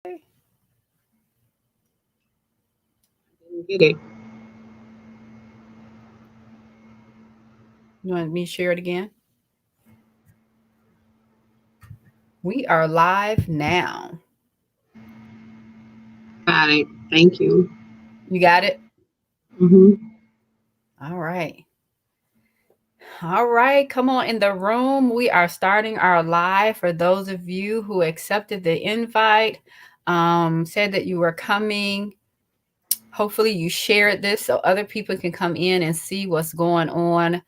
Get it. You want me to share it again? We are live now. Got it. Thank you. You got it? Mm-hmm. All right. All right. Come on in the room. We are starting our live. For those of you who accepted the invite, said that you were coming. Hopefully, you shared this so other people can come in and see what's going on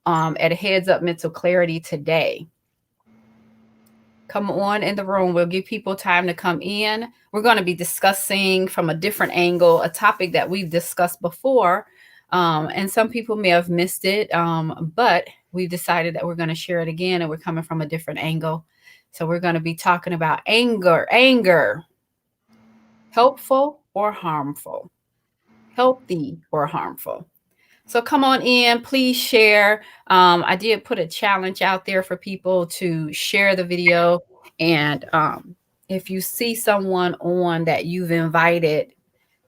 at Heads Up Mental Clarity today. Come on in the room. We'll give people time to come in. We're going to be discussing from a different angle a topic that we've discussed before. And some people may have missed it, but we've decided that we're going to share it again and we're coming from a different angle. So we're going to be talking about anger. Anger, helpful or harmful? Healthy or harmful? So come on in, please share. I did put a challenge out there for people to share the video. And if you see someone on that you've invited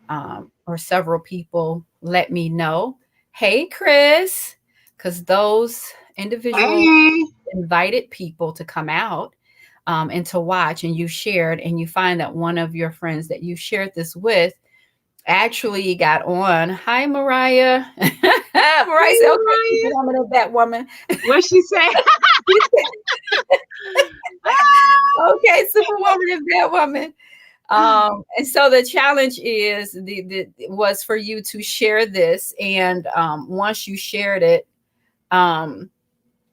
or several people, let me know. Hey, Chris, because those individuals Hey. invited people to come out and to watch, and you shared, and you find that one of your friends that you shared this with actually got on. Hi, Mariah. Mariah Hey, said, okay, Mariah. woman of that woman. What she say? Okay, superwoman of that woman. And so the challenge is was for you to share this, and once you shared it, and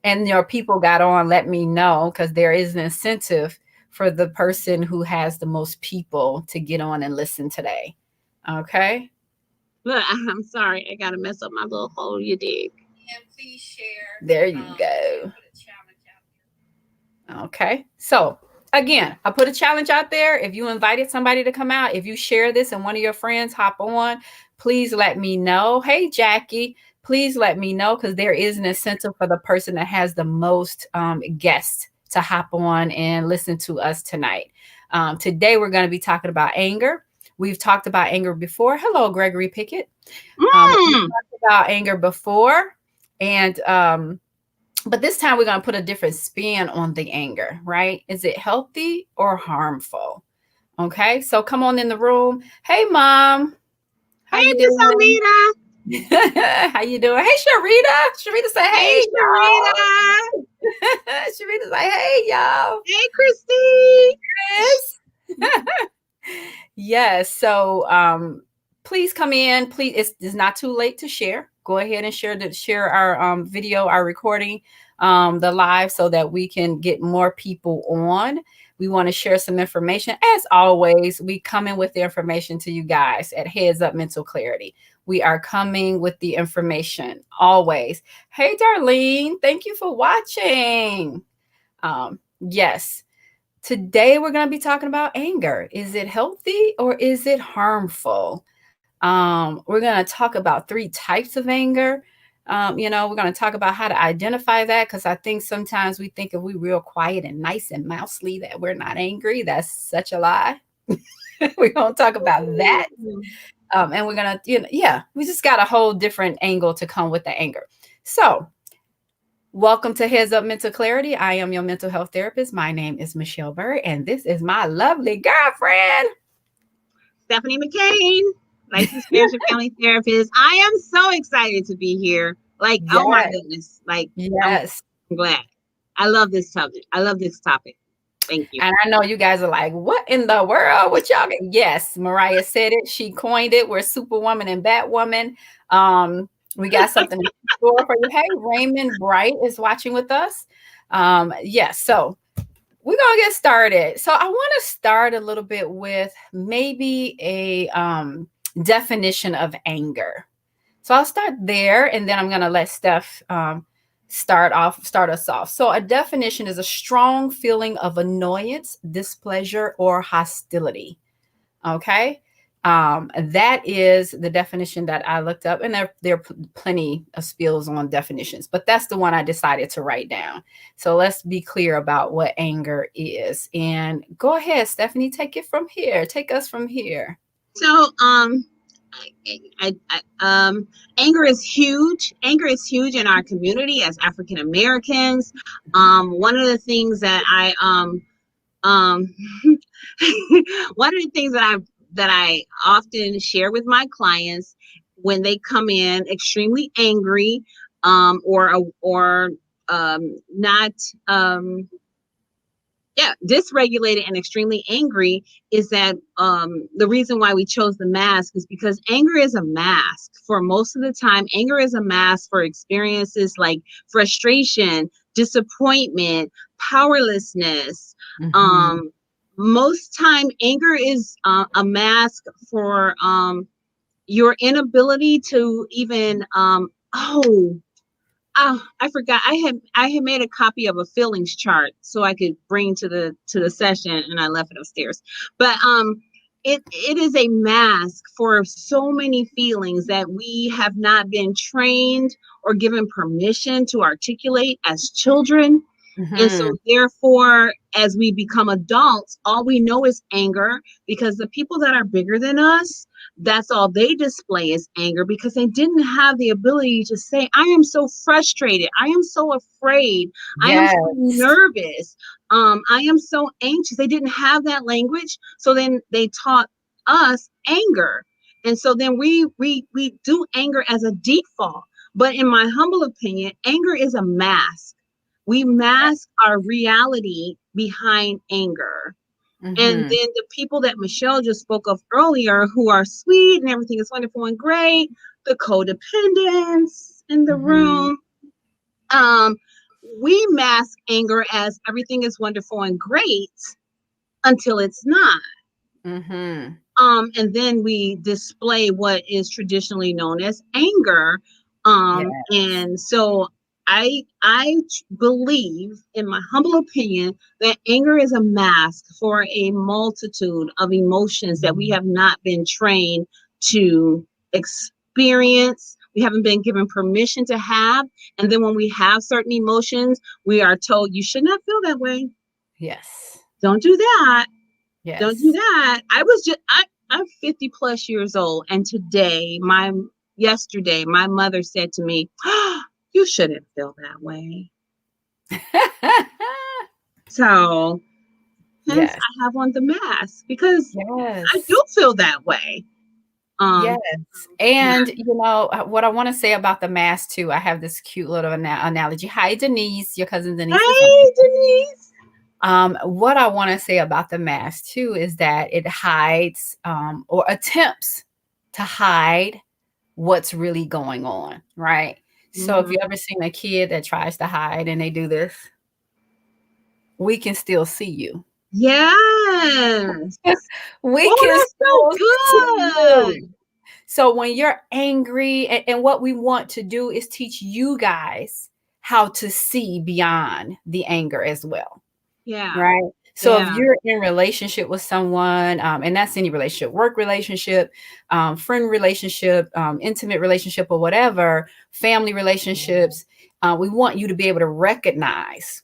your people got on, let me know, because there is an incentive for the person who has the most people to get on and listen today. Okay. Look, I'm sorry. I gotta mess up my little hole. You dig? And please share. There you go. Okay. So again, I put a challenge out there. If you invited somebody to come out, if you share this and one of your friends hop on, please let me know. Hey, Jackie, please let me know, because there is an incentive for the person that has the most guests to hop on and listen to us tonight. Today, we're going to be talking about anger. We've talked about anger before. Hello, Gregory Pickett. We've talked about anger before. And but this time we're going to put a different spin on the anger, right? Is it healthy or harmful? Okay, so come on in the room. Hey, Mom. How Hey, you Miss doing? Almeda. How you doing? Hey, Sharita. Sharita say, Hey, hey, Sharita. y'all. Sharita say, hey, y'all. Hey, Christy. Yes. Yes. So please come in. Please, it's not too late to share. Go ahead and share our video, our recording, the live, so that we can get more people on. We want to share some information. As always, we come in with the information to you guys at Heads Up Mental Clarity. We are coming with the information always. Hey, Darlene, thank you for watching. Yes. Today, we're going to be talking about anger. Is it healthy or is it harmful? We're going to talk about 3 types of anger. We're going to talk about how to identify that, because I think sometimes we think if we real quiet and nice and mousely that we're not angry. That's such a lie. We're going to talk about that. And we're going to, we just got a whole different angle to come with the anger. So, welcome to Heads Up Mental Clarity. I am your mental health therapist. My name is Michelle Bird, and this is my lovely girlfriend, Stephanie McCain, licensed marriage and family therapist. I am so excited to be here. Like, oh my Yes. goodness. Like, Yes. I'm glad. I love this subject. I love this topic. Thank you. And I know you guys are like, what in the world? What y'all get? Yes, Mariah said it. She coined it. We're Superwoman and Batwoman. We got something in store for you. Hey, Raymond Bright is watching with us. Yes, so we're gonna get started. So I want to start a little bit with maybe a definition of anger. So I'll start there, and then I'm gonna let Steph start us off. So a definition is a strong feeling of annoyance, displeasure, or hostility. Okay. That is the definition that I looked up, and there are plenty of spills on definitions, but that's the one I decided to write down. So let's be clear about what anger is. And go ahead, Stephanie, take it from here. Take us from here. So, anger is huge. Anger is huge in our community as African Americans. One of the things that one of the things that I often share with my clients when they come in extremely angry, or not, dysregulated and extremely angry, is that the reason why we chose the mask is because anger is a mask. For most of the time, anger is a mask for experiences like frustration, disappointment, powerlessness. Most time, anger is a mask for your inability to even I forgot. I had made a copy of a feelings chart so I could bring to the session, and I left it upstairs. But it is a mask for so many feelings that we have not been trained or given permission to articulate as children. And so therefore, as we become adults, all we know is anger, because the people that are bigger than us, that's all they display is anger, because they didn't have the ability to say, I am so frustrated. I am so afraid. Yes. I am so nervous. I am so anxious. They didn't have that language. So then they taught us anger. And so then we do anger as a default. But in my humble opinion, anger is a mask. We mask our reality behind anger. And then the people that Michelle just spoke of earlier, who are sweet and everything is wonderful and great, the codependents in the room, we mask anger as everything is wonderful and great until it's not. And then we display what is traditionally known as anger. And so I believe, in my humble opinion, that anger is a mask for a multitude of emotions that we have not been trained to experience. We haven't been given permission to have. And then when we have certain emotions, we are told, you should not feel that way. Yes. Don't do that. Yes. Don't do that. I'm 50 plus years old. And yesterday, my mother said to me, you shouldn't feel that way. So, hence I have on the mask, because I do feel that way. Yes. And you know what I want to say about the mask too. I have this cute little analogy. Hi, Denise, your cousin Denise. Hi, Denise. What I want to say about the mask too is that it hides or attempts to hide what's really going on, right? So if you ever seen a kid that tries to hide and they do this, we can still see you. Yes. We can still see you. So when you're angry, and what we want to do is teach you guys how to see beyond the anger as well. Yeah. Right. So if you're in relationship with someone, and that's any relationship, work relationship, friend relationship, intimate relationship, or whatever, family relationships, we want you to be able to recognize.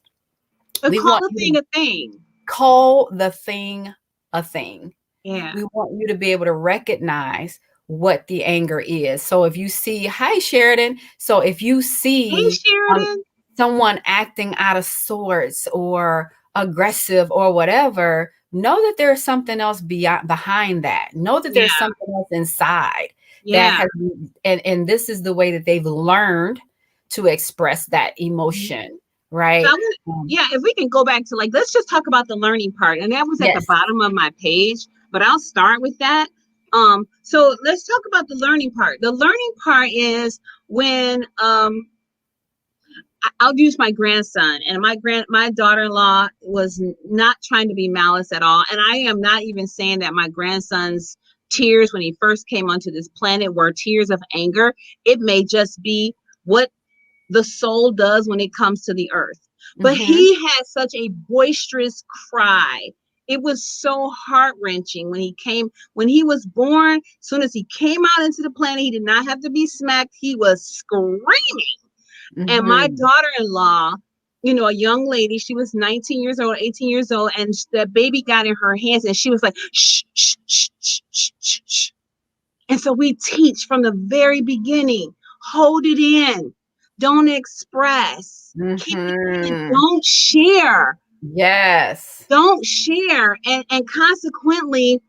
We call the thing a thing. Call the thing a thing. Yeah. We want you to be able to recognize what the anger is. So if you see, hi Sheridan. So if you see someone acting out of sorts or aggressive or whatever, know that there's something else behind that. Know that there's something else inside that has, and this is the way that they've learned to express that emotion, right? So if we can go back to, like, let's just talk about the learning part, and that was at the bottom of my page, but I'll start with that. So let's talk about the learning part. The learning part is when I'll use my grandson, and my daughter-in-law was not trying to be malice at all. And I am not even saying that my grandson's tears when he first came onto this planet were tears of anger. It may just be what the soul does when it comes to the earth. But he had such a boisterous cry It was so heart-wrenching when he was born. As soon as he came out into the planet, he did not have to be smacked. He was screaming. And my daughter-in-law, a young lady, she was 19 years old, 18 years old, and the baby got in her hands and she was like, shh, shh, shh, shh, shh, shh, shh. And so we teach from the very beginning, hold it in, don't express, keep it in, don't share. Yes. Don't share. And consequently,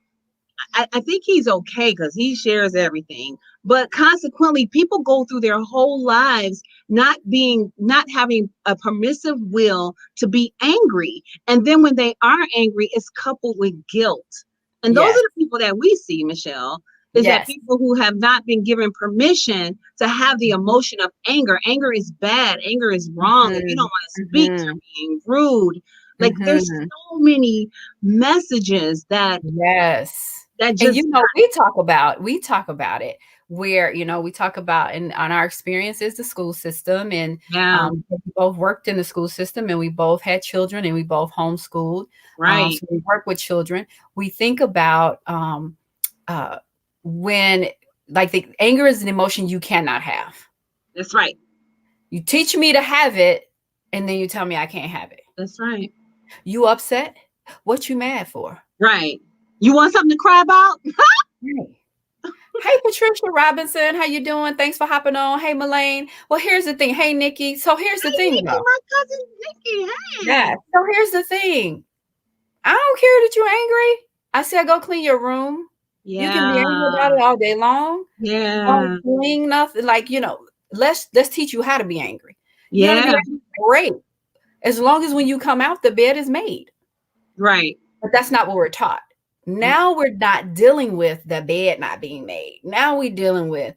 I think he's okay because he shares everything. But consequently, people go through their whole lives not having a permissive will to be angry. And then when they are angry, it's coupled with guilt. And those are the people that we see, Michelle, is that people who have not been given permission to have the emotion of anger. Anger is bad. Anger is wrong. If you don't want to speak, you're being rude. Like there's so many messages that that just, and we talk about it where we talk about on our experiences the school system, and we both worked in the school system, and we both had children, and we both homeschooled, right? So we work with children. We think about when like the anger is an emotion you cannot have. That's right. You teach me to have it, and then you tell me I can't have it. That's right. You upset? What you mad for? Right. You want something to cry about? Hey, Patricia Robinson, how you doing? Thanks for hopping on. Hey, Melaine. Well, here's the thing. Hey, Nikki. So here's the thing, Nikki, though. my cousin Nikki. Hey. Yeah. So here's the thing. I don't care that you're angry. I said go clean your room. Yeah. You can be angry about it all day long. Yeah. Don't clean nothing. Like, let's teach you how to be angry. Yeah. Great. As long as when you come out, the bed is made. Right. But that's not what we're taught. Now we're not dealing with the bed not being made. Now we're dealing with,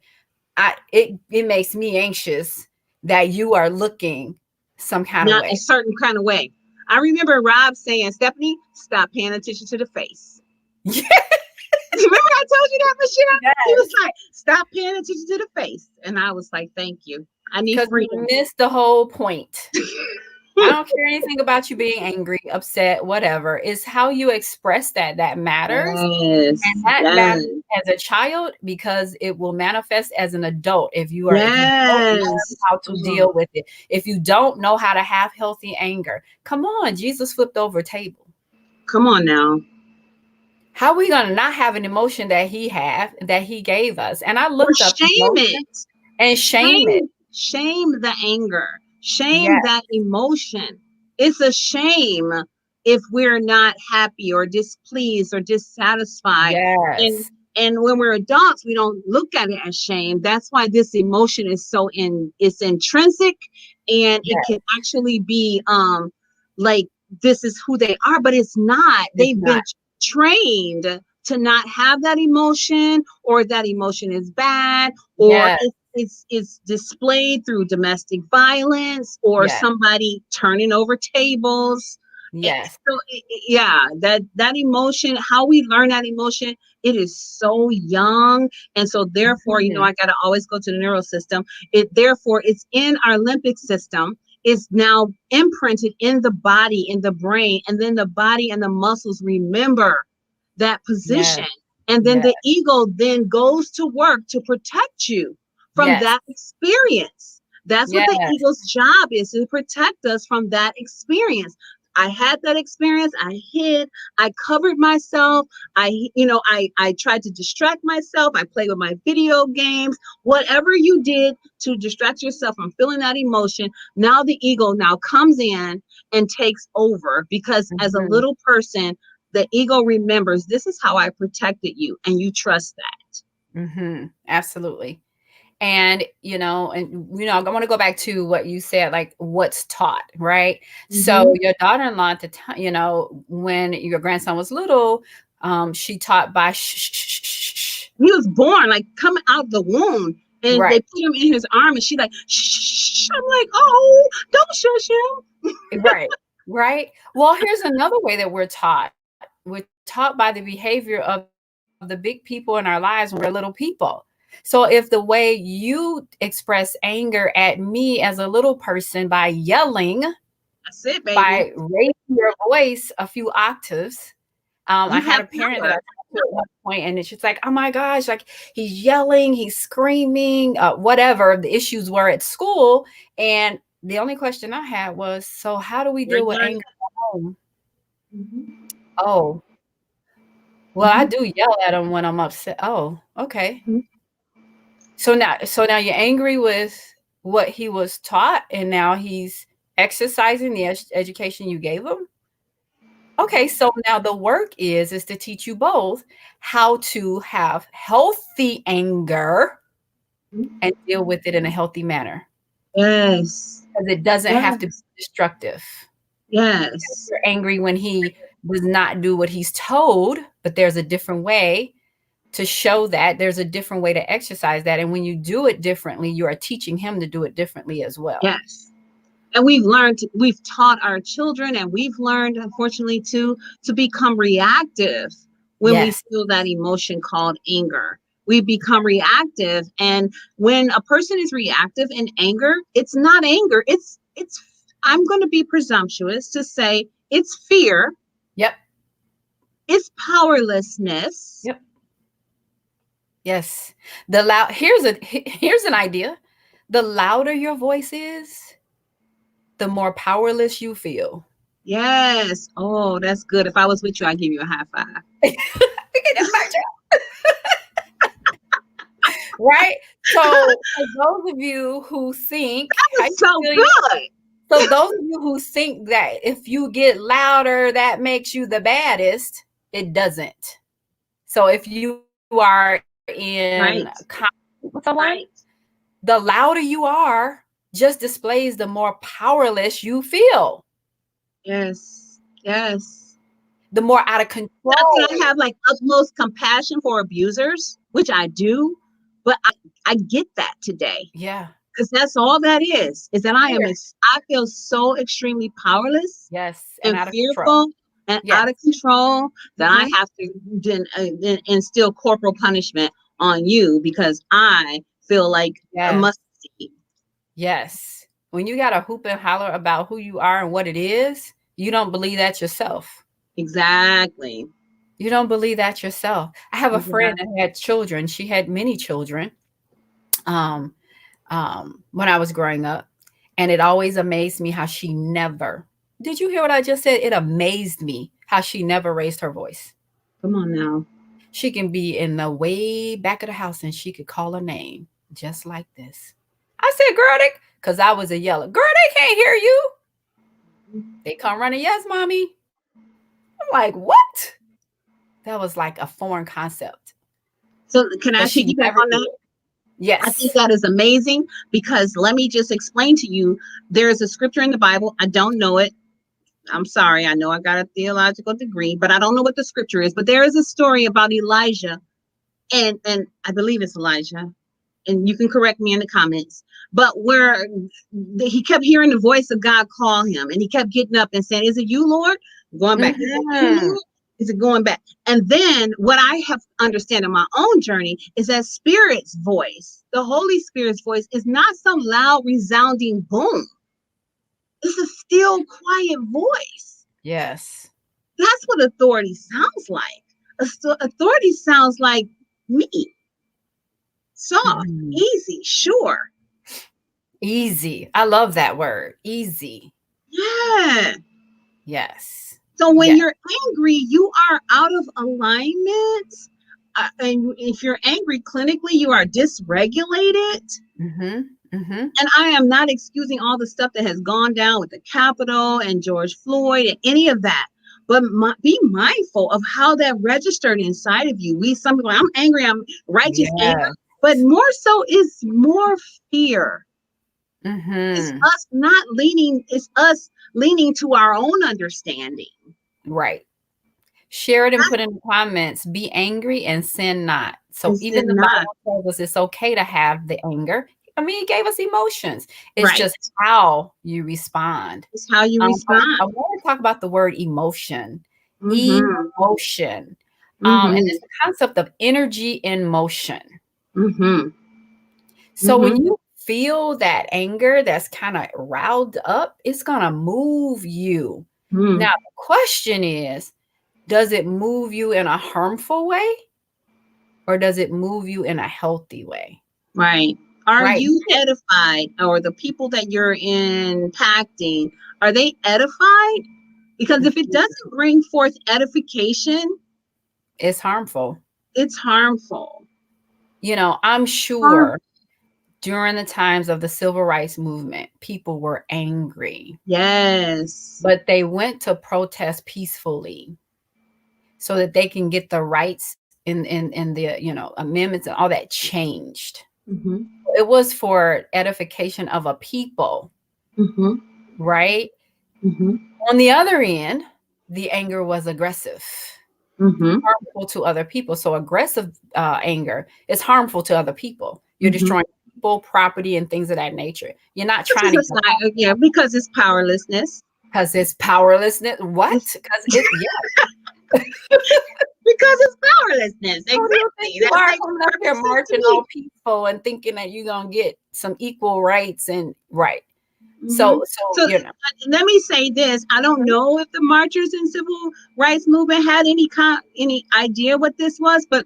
it makes me anxious that you are looking some kind of way. A certain kind of way. I remember Rob saying, Stephanie, stop paying attention to the face. Yeah. Remember I told you that, Michelle? Yes. He was like, stop paying attention to the face. And I was like, thank you. I need freedom. You missed the whole point. I don't care anything about you being angry, upset, whatever. It's how you express that matters. Yes. And that matters as a child because it will manifest as an adult if you are if you don't know how to deal with it. If you don't know how to have healthy anger. Come on, Jesus flipped over a table. Come on now. How are we going to not have an emotion that he gave us? And I looked up shame it. And shame it. Shame the anger. Shame that emotion. It's a shame if we're not happy or displeased or dissatisfied. Yes. And when we're adults, we don't look at it as shame. That's why this emotion is it's intrinsic, and it can actually be like this is who they are, but it's not. They've been trained to not have that emotion, or that emotion is bad, or it's displayed through domestic violence or somebody turning over tables. Yes. So that emotion, how we learn that emotion, it is so young. And so therefore, I got to always go to the neural system. Therefore, it's in our limbic system. It's now imprinted in the body, in the brain, and then the body and the muscles remember that position. And then the ego then goes to work to protect you from that experience. That's what the ego's job is, to protect us from that experience. I had that experience. I hid. I covered myself. I tried to distract myself. I played with my video games. Whatever you did to distract yourself from feeling that emotion, now the ego now comes in and takes over, because as a little person, the ego remembers, this is how I protected you, and you trust that. Absolutely. And, I want to go back to what you said, like what's taught, right? So your daughter-in-law at the time, when your grandson was little, she taught by shh. He was born, like coming out the womb, and they put him in his arm, and she like, shh. I'm like, oh, don't shush him. Right. Well, here's another way that we're taught. We're taught by the behavior of the big people in our lives when we're little people. So if the way you express anger at me as a little person by yelling, that's it, baby, by raising your voice a few octaves, I You had have a parent that I power. talked to at one point, and she's like, "Oh my gosh, like he's yelling, he's screaming, whatever the issues were at school." And the only question I had was, "So how do we deal with Regulate. anger at home?" Mhm. Oh, well, I Mhm. do yell at him when I'm upset. Oh, okay. Mhm. So now you're angry with what he was taught, and now he's exercising the education you gave him. Okay, so now the work is to teach you both how to have healthy anger Mhm. and deal with it in a healthy manner, Yes. because it doesn't have to be Yes. destructive. Yes. You're angry when he does not do what he's told, but there's a different way to show that. There's a different way to exercise that, and when you do it differently, you are teaching him to do it differently as well. Yes. And we've taught our children, and we've learned, unfortunately, to become reactive when we Yes. feel that emotion called anger. We become reactive, and when a person is reactive in anger, it's not anger. It's I'm going to be presumptuous to say it's fear, Yep. it's powerlessness. Yep. Yes. Here's an idea. The louder your voice is, the more powerless you feel. Yes. Oh, that's good. If I was with you, I'd give you a high five. We can just match up, right? So for those of you who think, That how was you so feel? good. So those of you who think that if you get louder, that makes you the baddest, it doesn't. So if you are in Right. conflict with someone, Right. the louder you are just displays the more powerless you feel, Yes. Yes. the more out of Not that I control. have like utmost compassion for abusers, which I do, but I get that today Yeah. because that's all that is that Fear. I feel so extremely powerless Yes. And and out of control. fearful and Yes. out of control that I Mhm. have to then instill corporal punishment on you because I feel like a Yes. must see. Yes. When you got to hoop and holler about who you are and what it is, you don't believe that yourself. Exactly. You don't believe that yourself. I have a friend Exactly. that had children. She had many children um, when I was growing up. And it always amazed me how she never, did you hear what I just said? It amazed me how she never raised her voice. Come on now. She can be in the way back of the house and she could call a name just like this. I said, girl, because I was a yeller. Girl, they can't hear you. They come running, yes, mommy. I'm like, what? That was like a foreign concept. So can I But she piggyback never on that? did. I think Yes. that is amazing because let me just explain to you there's a scripture in the Bible. I don't know it. I'm sorry. I know I got a theological degree, but I don't know what the scripture is. But there is a story about Elijah, and I believe it's Elijah. And you can correct me in the comments. But where he kept hearing the voice of God call him, and he kept getting up and saying, "Is it you, Lord?" Going back. Is it you, Mhm. Lord? Is it going back? And then what I have understand in my own journey is that Spirit's voice, the Holy Spirit's voice, is not some loud, resounding boom. It's a still, quiet voice. Yes. That's what authority sounds like. Authority sounds like me, soft, Mhm. easy, sure. Easy. I love that word. Easy. Yeah. Yes. So when Yes. you're angry, you are out of alignment. And if you're angry clinically, you are dysregulated. Mhm. Mhm. And I am not excusing all the stuff that has gone down with the Capitol and George Floyd and any of that. But be mindful of how that registered inside of you. Some people, I'm angry, I'm righteous anger, Yes. but more so is more fear. It's Mhm. us not leaning, it's us leaning to our own understanding. Right. Share it and put in the comments, be angry and sin not. So And even sin the not. Bible tells us it's okay to have the anger. I mean, it gave us emotions. It's Right. just how you respond. It's how you I respond. want to talk about the word emotion. Mm-hmm. Emotion. And Mm-hmm. it's the concept of energy in motion. Mm-hmm. So Mm-hmm. when you feel that anger that's kind of riled up, it's going to move you. Mm-hmm. Now, the question is, does it move you in a harmful way or does it move you in a healthy way? Right. Are Right. you edified, or the people that you're impacting, are they edified? Because if it doesn't bring forth edification, It's harmful. it's harmful. You know, I'm sure during the times of the civil rights movement, people were angry. Yes. But they went to protest peacefully so that they can get the rights in the, you know, amendments and all that changed. Mm-hmm. It was for edification of a people, Mm-hmm. right? Mm-hmm. On the other end, the anger was aggressive, Mm-hmm. harmful to other people. So aggressive anger is harmful to other people. You're destroying people, property, and things of that nature. You're not trying to. Yeah, because it's powerlessness. Because it's powerlessness. What? Because it, yeah. Because it's powerlessness. Exactly. You are coming up here marching all peaceful and thinking that you're gonna get some equal rights and right. So you know. Let me say this. I don't know if the marchers in civil rights movement had any idea what this was, but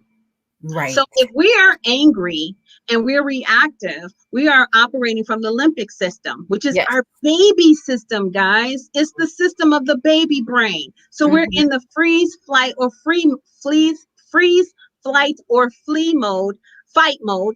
right. So if we are angry and we're reactive, we are operating from the limbic system, which is our baby system, guys. It's the system of the baby brain. So we're in the freeze, flight, or freeze, flight, or flee mode, fight mode.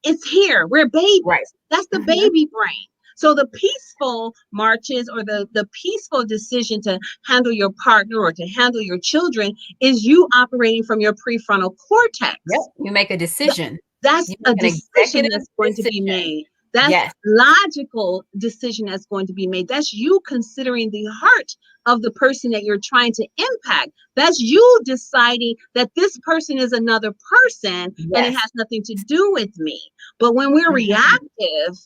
It's here. We're babies. Right. That's the baby brain. So the peaceful marches, or the peaceful decision to handle your partner or to handle your children, is you operating from your prefrontal cortex. Yep. You make a decision. That's a decision that's going to be made. That's logical decision that's going to be made. That's you considering the heart of the person that you're trying to impact. That's you deciding that this person is another person and it has nothing to do with me. But when we're reactive,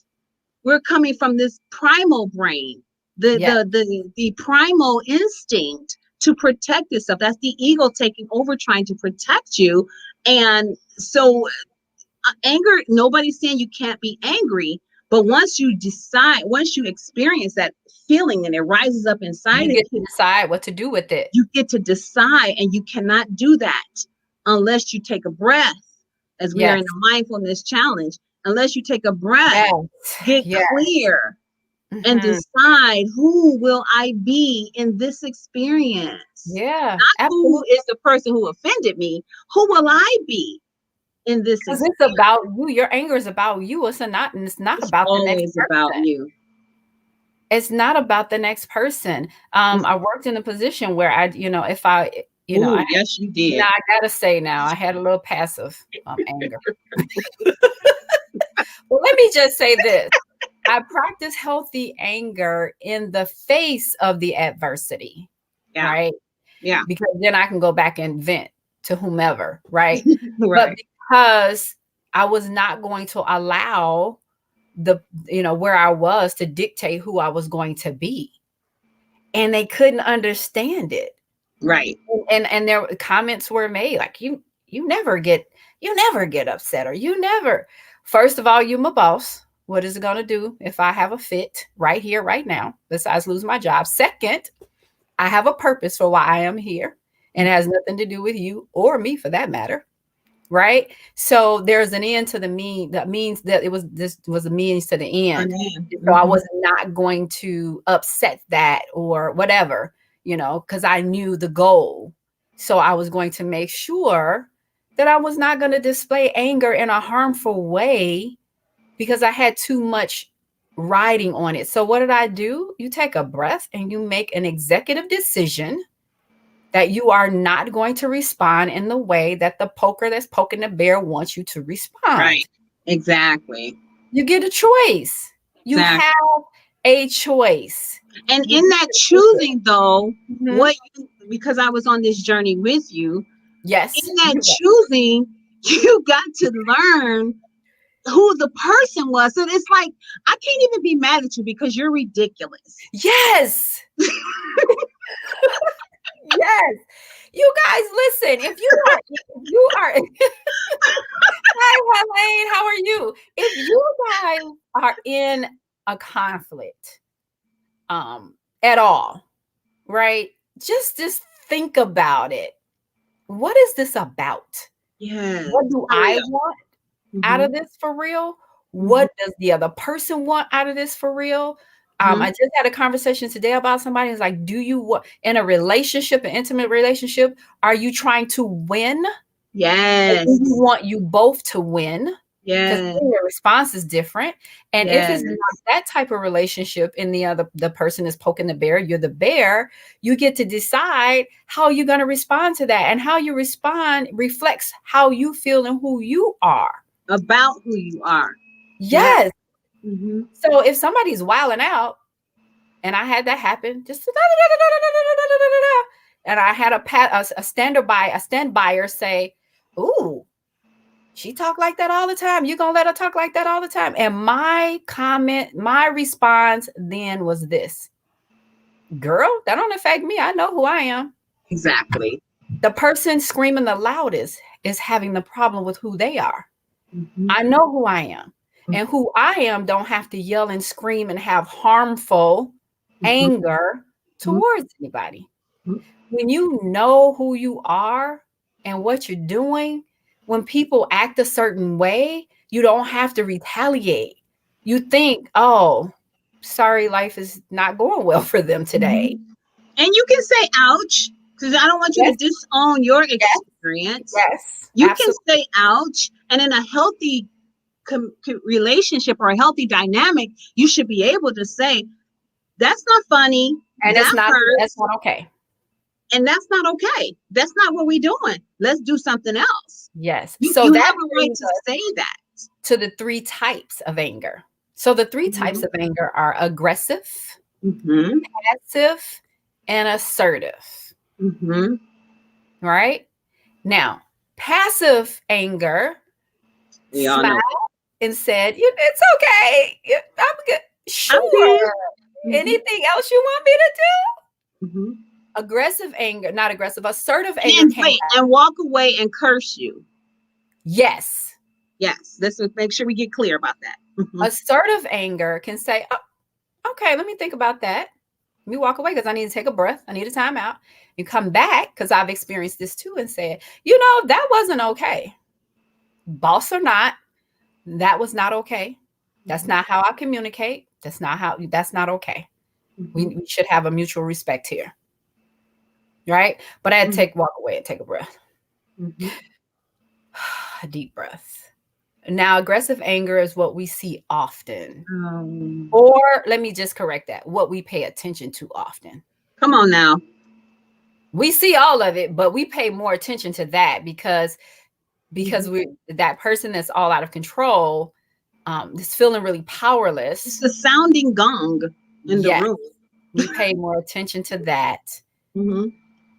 we're coming from this primal brain, the primal instinct to protect itself. That's the ego taking over, trying to protect you. And so anger, nobody's saying you can't be angry, but once you experience that feeling and it rises up inside, you get to decide what to do with it. You get to decide, and you cannot do that unless you take a breath, as we are in the mindfulness challenge. Unless you take a breath, get clear, and decide, who will I be in this experience? Yeah. Not who is the person who offended me. Who will I be in this experience? It's about you. Your anger is about you. It's not about the next person. About you. It's not about the next person. I worked in a position where if I, yes, you did. Now I gotta say, now I had a little passive anger. Well, let me just say this. I practice healthy anger in the face of the adversity, right? Yeah. Because then I can go back and vent to whomever, right? But because I was not going to allow where I was to dictate who I was going to be. And they couldn't understand it. Right. And their comments were made like, you never get upset, or you never. First of all, you're my boss. What is it going to do if I have a fit right here, right now, besides lose my job? Second, I have a purpose for why I am here, and it has nothing to do with you or me, for that matter. Right. So there's an end to the mean. That means that this was a means to the end. So I was not going to upset that or whatever, because I knew the goal. So I was going to make sure that I was not going to display anger in a harmful way, because I had too much riding on it. So what did I do? You take a breath and you make an executive decision that you are not going to respond in the way that the poker that's poking the bear wants you to respond. Right. Exactly. You get a choice. You have a choice. And in that choosing, though, because I was on this journey with you. Yes. In that choosing, you got to learn who the person was. So it's like, I can't even be mad at you because you're ridiculous. Yes. Yes. You guys, listen, if you are Hi, Helene, how are you? If you guys are in a conflict at all, right? Just think about it. What is this about? Yes. What do For I real. want out of this for real? What does the other person want out of this for real? I just had a conversation today about somebody who's like, do you want in a relationship, an intimate relationship, are you trying to win? Yes. Or do you want you both to win? Because Yes. your response is different. And if it's Yes. not that type of relationship and the person is poking the bear, you're the bear, you get to decide how you're going to respond to that. And how you respond reflects how you feel and who you are. About who you are. Yes. Mm-hmm. So if somebody's wilding out, and I had that happen, just and I had a stand-buyer say, "Ooh, she talk like that all the time. You gonna let her talk like that all the time?" And my response then was this: "Girl, that don't affect me. I know who I am." Exactly. The person screaming the loudest is having the problem with who they are. Mm-hmm. I know who I am. And who I am don't have to yell and scream and have harmful anger towards anybody. When you know who you are and what you're doing, when people act a certain way, you don't have to retaliate. You think, oh, sorry, life is not going well for them today. And you can say ouch, because I don't want you to disown your experience. Yes. You Absolutely. can say ouch, and in a healthy relationship or a healthy dynamic, you should be able to say, that's not funny. And that's not okay. And that's not okay. That's not what we're doing. Let's do something else. Yes. So you have a right to say that. To the 3 types of anger. So the 3 types of anger are aggressive, passive, and assertive. Right? Now, passive anger smiled and said, "It's okay. I'm good. Sure. Anything else you want me to do?" Aggressive anger, not aggressive, assertive anger and walk away and curse you. Yes. Yes. Let's make sure we get clear about that. Assertive anger can say, oh, okay, let me think about that. Let me walk away because I need to take a breath. I need a time out. You come back, because I've experienced this too, and said, that wasn't okay. Boss or not, that was not okay. That's not how I communicate. That's not okay. We should have a mutual respect here. Right? But I had to walk away and take a breath. A deep breath. Now, aggressive anger is what we see often. Or let me just correct that. What we pay attention to often. Come on now. We see all of it, but we pay more attention to that because that person that's all out of control, is feeling really powerless. It's the sounding gong in the room. We pay more attention to that.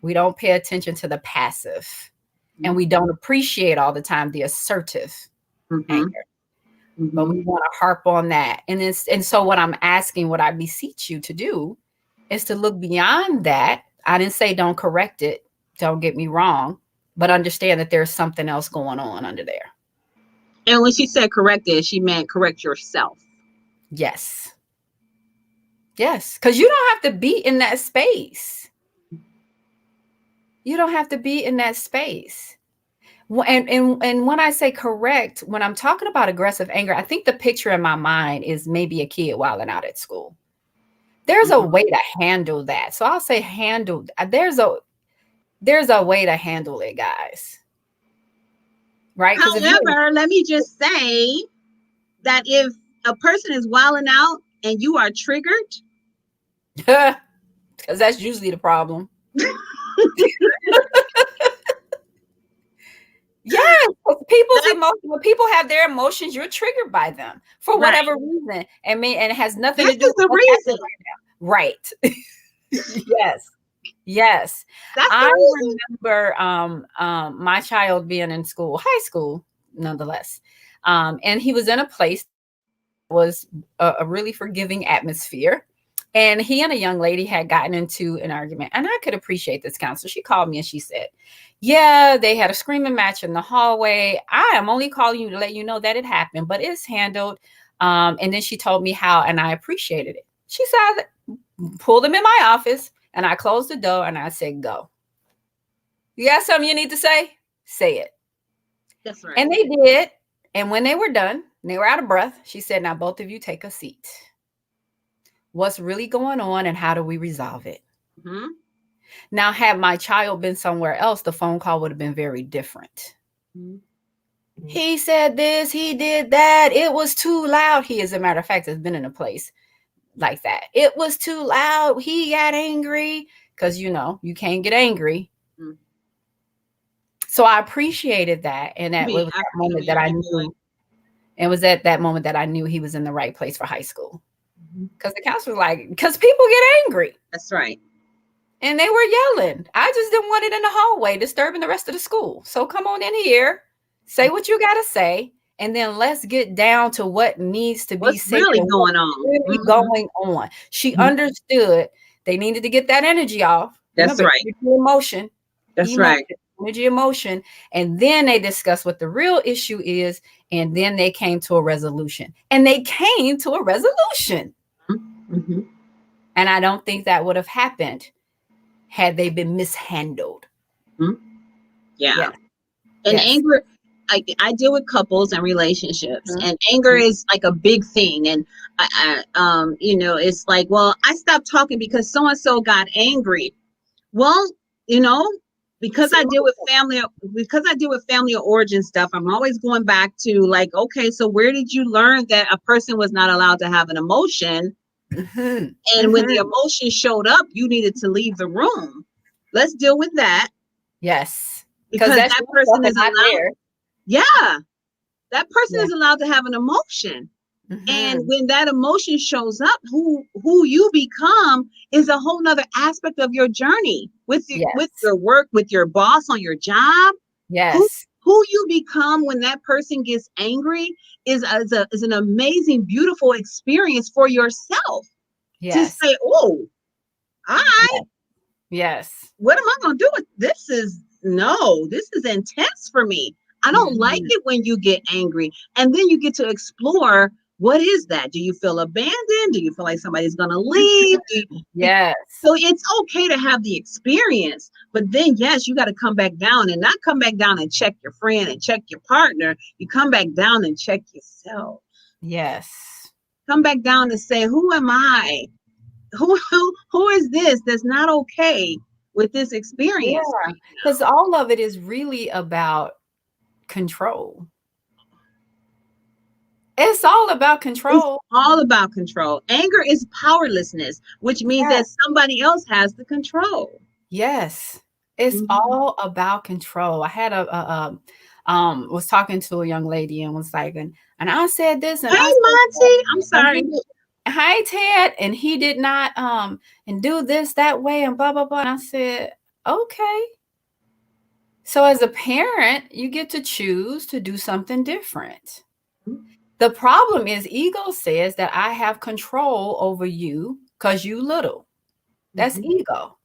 We don't pay attention to the passive. And we don't appreciate all the time the assertive anger. But we want to harp on that. And so what I'm asking, what I beseech you to do is to look beyond that. I didn't say don't correct it. Don't get me wrong. But understand that there's something else going on under there. And when she said correct it, she meant correct yourself. Yes. Yes. Because you don't have to be in that space. You don't have to be in that space. And when I say correct, when I'm talking about aggressive anger, I think the picture in my mind is maybe a kid wilding out at school. There's a way to handle that. So I'll say handle. There's a way to handle it, guys. Right? However, let me just say that if a person is wilding out and you are triggered, because that's usually the problem. Yes, when people have their emotions, you're triggered by them for whatever reason, and it has nothing to do with the reason. Right. Yes. I remember my child being in school, high school, nonetheless, and he was in a place that was a really forgiving atmosphere. And he and a young lady had gotten into an argument, and I could appreciate this counselor. She called me and she said, yeah, they had a screaming match in the hallway. I am only calling you to let you know that it happened, but it's handled. And then she told me how, and I appreciated it. She said, pulled him in my office, and I closed the door and I said, go. You got something you need to say? Say it. That's right. And they did. And when they were done, they were out of breath. She said, now both of you take a seat. What's really going on and how do we resolve it? Mm-hmm. Now, had my child been somewhere else, the phone call would have been very different. Mm-hmm. He said this, he did that. It was too loud. He, as a matter of fact, has been in a place like that. It was too loud. He got angry because, you can't get angry. Mm-hmm. So I appreciated that. And that was that moment that I knew. It was at that moment that I knew he was in the right place for high school. Because the counselor was like, because people get angry. That's right. And they were yelling. I just didn't want it in the hallway, disturbing the rest of the school. So come on in here, say what you got to say, and then let's get down to what needs to be said. What's really going on? Going on. She understood they needed to get that energy off. That's Remember, right. Emotion. That's right. Energy, emotion. And then they discussed what the real issue is. And then they came to a resolution. And they came to a resolution. Mm-hmm. And I don't think that would have happened had they been mishandled. Mm-hmm. Yeah. And anger, I deal with couples and relationships, and anger is like a big thing. And it's like, well, I stopped talking because so-and-so got angry. Well, because I deal with family of origin stuff, I'm always going back to like, okay, so where did you learn that a person was not allowed to have an emotion? Mm-hmm. And when the emotion showed up, you needed to leave the room. Let's deal with that. Yes. Because that person is allowed. Yeah. That person is allowed to have an emotion. Mm-hmm. And when that emotion shows up, who you become is a whole nother aspect of your journey with your work, with your boss on your job. Yes. Who you become when that person gets angry is an amazing, beautiful experience for yourself. Yes. To say, oh, all right. Yes. What am I going to do with this? This is intense for me. I don't like it when you get angry. And then you get to explore, what is that? Do you feel abandoned? Do you feel like somebody's going to leave? Yes. So it's okay to have the experience, but then, yes, you got to come back down, and not come back down and check your friend and check your partner. You come back down and check yourself. Yes. Come back down and say, who am I? Who is this that's not okay with this experience? Yeah, because all of it is really about control. It's all about control. It's all about control. Anger is powerlessness, which means that somebody else has the control. Yes, it's all about control. I had was talking to a young lady and was like, and I said this, and hey, Monty, I'm sorry. Hi, Ted, and he did not and do this that way and blah blah blah. And I said, okay. So as a parent, you get to choose to do something different. The problem is ego says that I have control over you because you little. That's ego.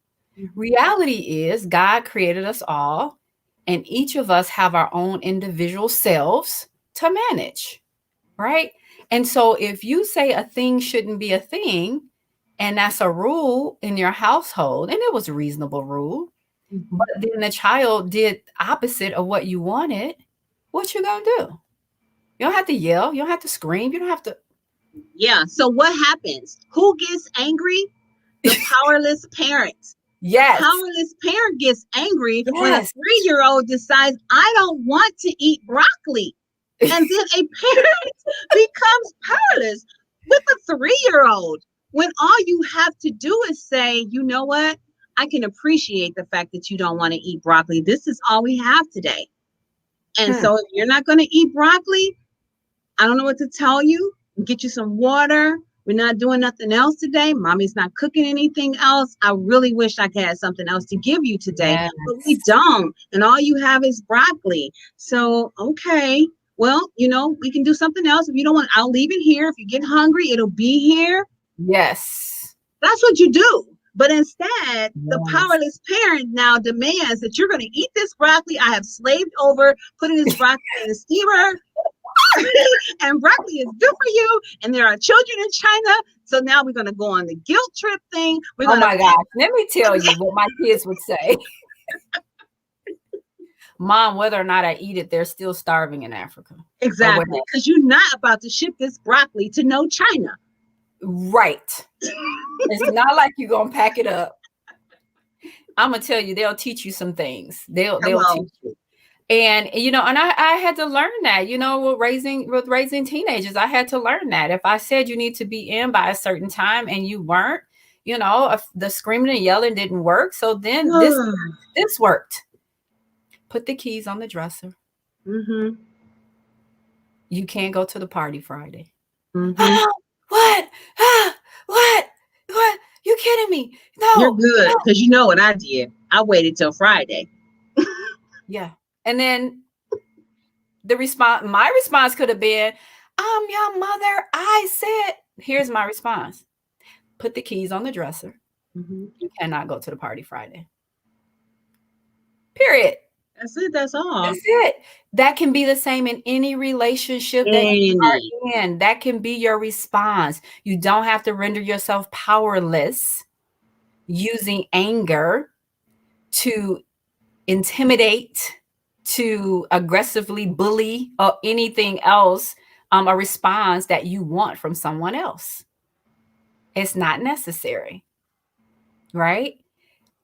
Reality is God created us all, and each of us have our own individual selves to manage, right? And so if you say a thing shouldn't be a thing, and that's a rule in your household, and it was a reasonable rule, but then the child did opposite of what you wanted, what you gonna do? You don't have to yell. You don't have to scream. You don't have to. Yeah. So what happens? Who gets angry? The powerless parent. Yes. The powerless parent gets angry when a 3-year-old decides, I don't want to eat broccoli. And then a parent becomes powerless with a 3-year-old. When all you have to do is say, you know what? I can appreciate the fact that you don't want to eat broccoli. This is all we have today. And so if you're not going to eat broccoli, I don't know what to tell you. Get you some water. We're not doing nothing else today. Mommy's not cooking anything else. I really wish I had something else to give you today, but we don't. And all you have is broccoli. So, okay, well, we can do something else. If you don't want, I'll leave it here. If you get hungry, it'll be here. Yes. That's what you do. But instead, the powerless parent now demands that you're going to eat this broccoli. I have slaved over putting this broccoli in the steamer. And broccoli is good for you. And there are children in China. So now we're going to go on the guilt trip thing. Oh my gosh. Let me tell you what my kids would say. Mom, whether or not I eat it, they're still starving in Africa. Exactly. Because you're not about to ship this broccoli to no China. Right. It's not like you're going to pack it up. I'm going to tell you, they'll teach you some things. They'll teach you. And, you know, and I had to learn that, you know, with raising teenagers, I had to learn that. If I said you need to be in by a certain time and you weren't, you know, if the screaming and yelling didn't work. So then this worked. Put the keys on the dresser. Mm-hmm. You can't go to the party Friday. Mm-hmm. What? What? You kidding me? No. You're good, because you know what I did. I waited till Friday. Yeah. And then my response could have been, I'm your mother. I said, here's my response. Put the keys on the dresser. Mm-hmm. You cannot go to the party Friday. Period. That's it. That's all. That's it. That can be the same in any relationship that you are in. That can be your response. You don't have to render yourself powerless using anger to intimidate, to aggressively bully, or anything else, a response that you want from someone else. It's not necessary, right?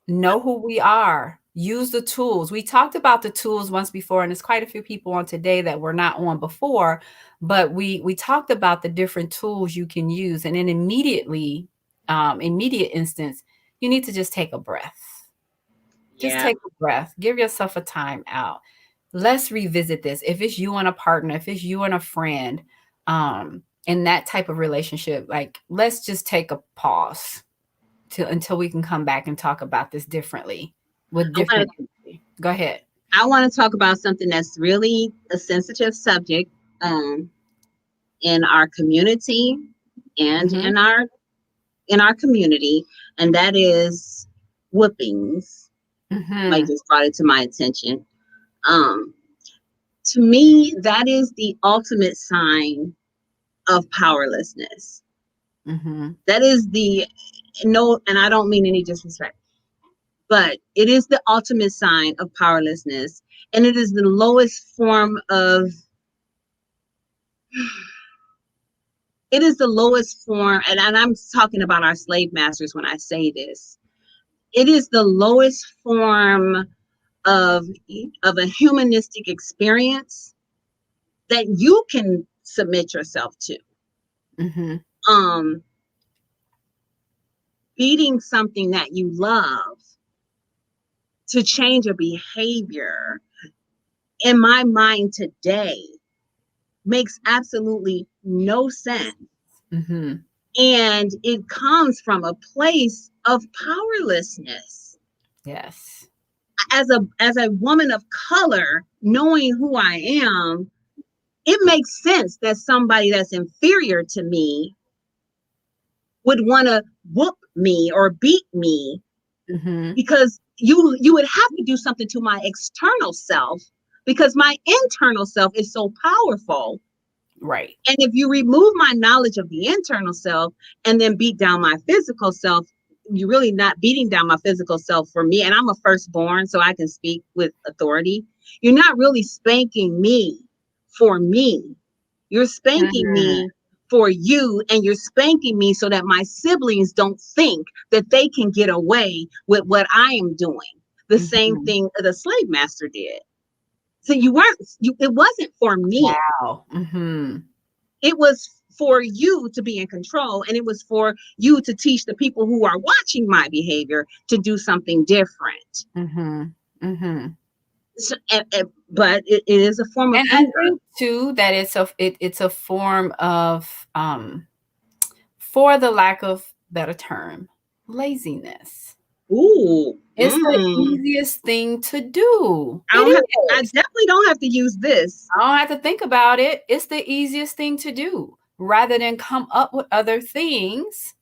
Know who we are. Use the tools. We talked about the tools once before, and there's quite a few people on today that were not on before, but we talked about the different tools you can use. And then immediate instance, you need to just take a breath. Just take a breath. Give yourself a time out. Let's revisit this. If it's you and a partner, if it's you and a friend, in that type of relationship, like, let's just take a pause until we can come back and talk about this differently with different. Go ahead. I want to talk about something that's really a sensitive subject in our community and in our community, and that is whoopings. I just brought it to my attention. To me, that is the ultimate sign of powerlessness. That is and I don't mean any disrespect, but it is the ultimate sign of powerlessness, and it is the lowest form of. It is the lowest form, and I'm talking about our slave masters when I say this. It is the lowest form of a humanistic experience that you can submit yourself to. Beating something that you love to change a behavior, in my mind today, makes absolutely no sense. And it comes from a place of powerlessness. Yes. As a woman of color, knowing who I am, it makes sense that somebody that's inferior to me would want to whoop me or beat me, because you would have to do something to my external self, because my internal self is so powerful. Right. And if you remove my knowledge of the internal self and then beat down my physical self, you're really not beating down my physical self for me. And I'm a firstborn, so I can speak with authority. You're not really spanking me for me. You're spanking me for you, and you're spanking me so that my siblings don't think that they can get away with what I am doing. The same thing the slave master did. So it wasn't for me. Wow. It was for you to be in control, and it was for you to teach the people who are watching my behavior to do something different. So, but it is a form of anger. I think too that it's a form of, for the lack of better term, laziness. Ooh, it's the easiest thing to do. I definitely don't have to use this. I don't have to think about it. It's the easiest thing to do, rather than come up with other things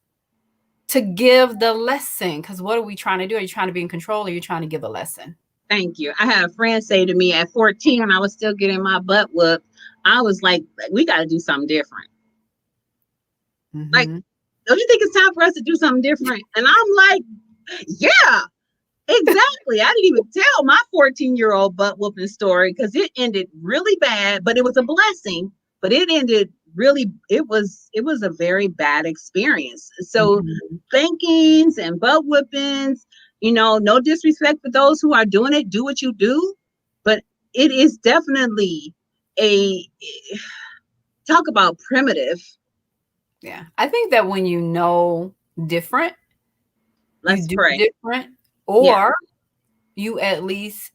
to give the lesson. Because what are we trying to do? Are you trying to be in control, or are you trying to give a lesson? Thank you. I had a friend say to me at 14, when I was still getting my butt whooped, I was like, we got to do something different. Like, don't you think it's time for us to do something different? And I'm like, yeah. Exactly. I didn't even tell my 14-year-old butt whooping story because it ended really bad, but it was a blessing. But it ended really, it was a very bad experience. So Mhm. spankings and butt whoopings, no disrespect for those who are doing it, do what you do. But it is definitely a talk about primitive. Yeah. I think that when you know different, you Let's do pray. different, Yeah, or you at least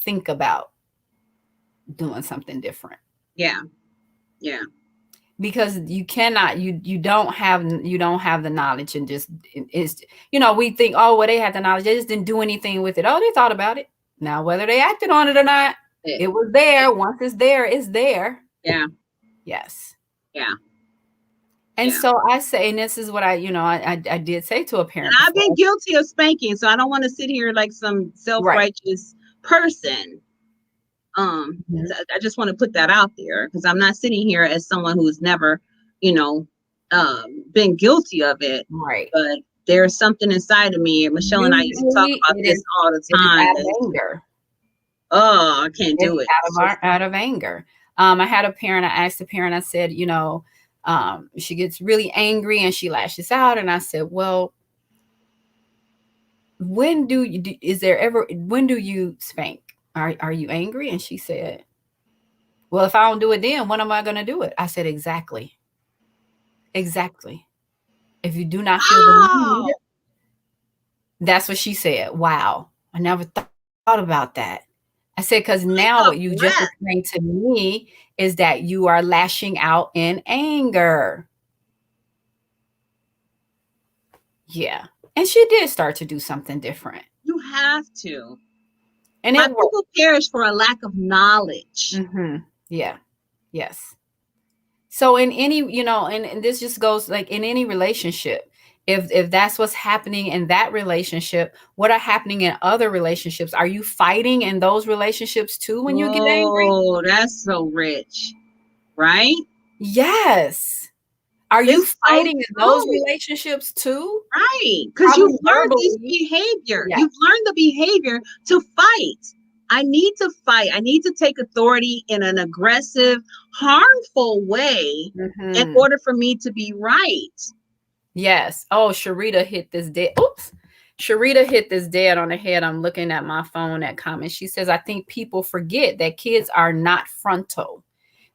think about doing something different. yeah, yeah. Because you cannot, you don't have the knowledge, and just it's, we think, oh well, they had the knowledge, they just didn't do anything with it. Oh, they thought about it. Now whether they acted on it or not, It, it was there. Once it's there, it's there. yeah, Yes. yeah, And yeah. so I say, and this is what I did say to a And parent I've been before. guilty of spanking, so I don't want to sit here like some Right. self-righteous person. Mhm. So I just want to put that out there because I'm not sitting here as someone who's never, you know, been guilty of it. Right. But there's something inside of me. Michelle and I used to talk Usually about this all the it is time. out of anger. Oh, I can't It's do it. out of anger. I had a parent, I asked the parent, I said, she gets really angry and she lashes out. And I said, well, when do you spank? Are you angry? And she said, well, if I don't do it then, when am I going to do it? I said, exactly. Exactly. If you do not feel the need, Oh, that's what she said. Wow. I never thought about that. I said, because take now a what you just breath. explained to me is that you are lashing out in anger. Yeah. And she did start to do something different. You have to. And My it worked. people perish for a lack of knowledge. Mm-hmm. Yeah. Yes. So in any, and this just goes like in any relationship, if that's what's happening in that relationship, what are happening in other relationships? Are you fighting in those relationships too when you get angry? Oh, that's so rich, right? Yes. Are you It's so fighting in those true. relationships too? Right. Because you've Probably learned this verbally. behavior. Yeah. You've learned the behavior to fight. I need to fight. I need to take authority in an aggressive, harmful way in Mm-hmm. order for me to be right. Yes. Oh, Sharita hit this dead. Oops. Sharita hit this dead on the head. I'm looking at my phone at comment. She says, I think people forget that kids are not frontal.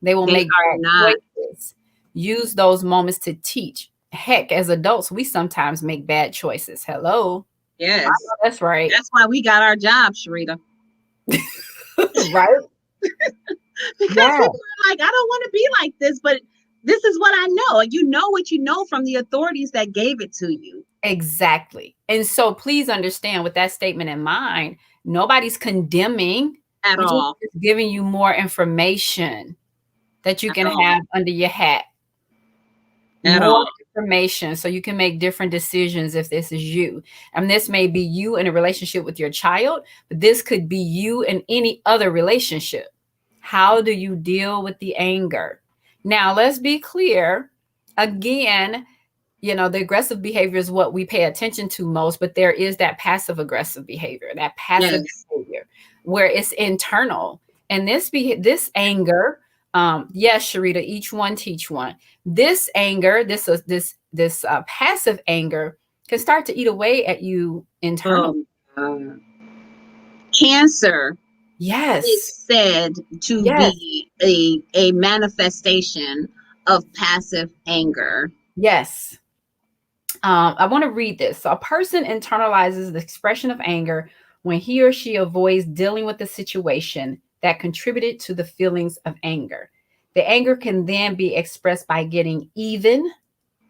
They will They make are bad not. choices. Use those moments to teach. Heck, as adults, we sometimes make bad choices. Hello. Yes. That's right. That's why we got our job, Sharita. Right? Because Yeah. people are like, I don't want to be like this, but this is what I know. You know what you know from the authorities that gave it to you. Exactly. And so please understand, with that statement in mind, nobody's condemning. At We're all. just giving you more information that you At can all. have under your hat. At More all. information so you can make different decisions if this is you. And this may be you in a relationship with your child, but this could be you in any other relationship. How do you deal with the anger? Now, let's be clear. Again, the aggressive behavior is what we pay attention to most, but there is that passive aggressive behavior, that passive Yes. behavior where it's internal. And this anger, yes, Sharita, each one teach one. This anger, this passive anger can start to eat away at you internally. Cancer is Yes. said to Yes. be a manifestation of passive anger. Yes. I want to read this. So a person internalizes the expression of anger when he or she avoids dealing with the situation that contributed to the feelings of anger. The anger can then be expressed by getting even,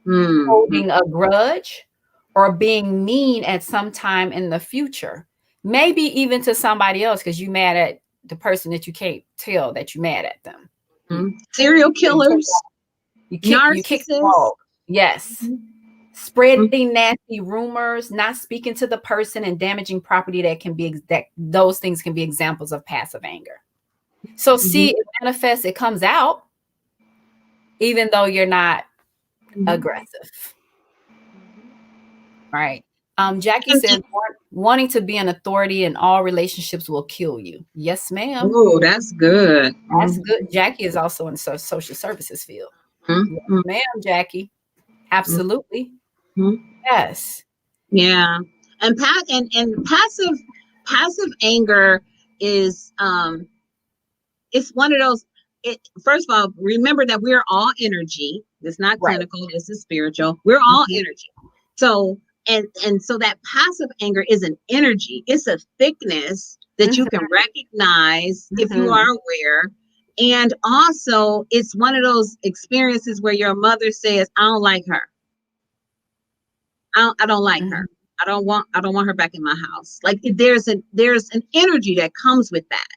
holding a grudge, or being mean at some time in the future. Maybe even to somebody else because you're mad at the person that you can't tell that you're mad at them. Serial killers, You kick the narcissists. ball. Yes. Spreading nasty rumors, not speaking to the person, and damaging property that those things can be examples of passive anger. So see, it manifests, it comes out, even though you're not aggressive. Right. Jackie And, says wanting to be an authority in all relationships will kill you. Yes, ma'am. oh, that's good. That's good. Jackie is also in the social services field. Yes, Mm-hmm. ma'am, Jackie. Absolutely. Mm-hmm. Yes. Yeah. And passive anger is it's one of those. First of all, remember that we're all energy. It's not Right. clinical, this is spiritual. We're all Mhm. energy. So and so that passive anger is an energy. It's a thickness that you can recognize if you are aware. And also it's one of those experiences where your mother says, I don't like her. I don't like her. I don't want her back in my house. Like there's an energy that comes with that.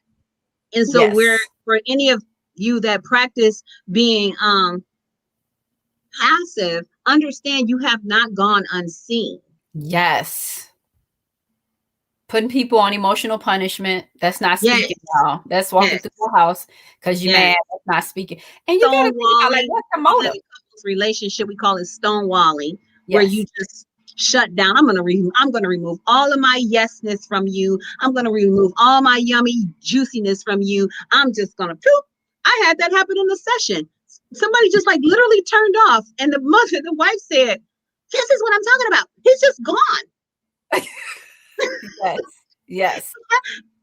And so Yes. for any of you that practice being passive, understand you have not gone unseen. Yes. Putting people on emotional punishment. That's not speaking, y'all. That's walking through the house because you're mad. That's not speaking. And you gotta think about, like, what's the motive? Relationship, we call it stonewalling, where Yes. you just shut down. I'm gonna remove all of my yesness from you. I'm gonna remove all my yummy juiciness from you. I'm just gonna poop. I had that happen in the session. Somebody just like literally turned off, and the wife said, "This is what I'm talking about. He's just gone." Yes. Yes.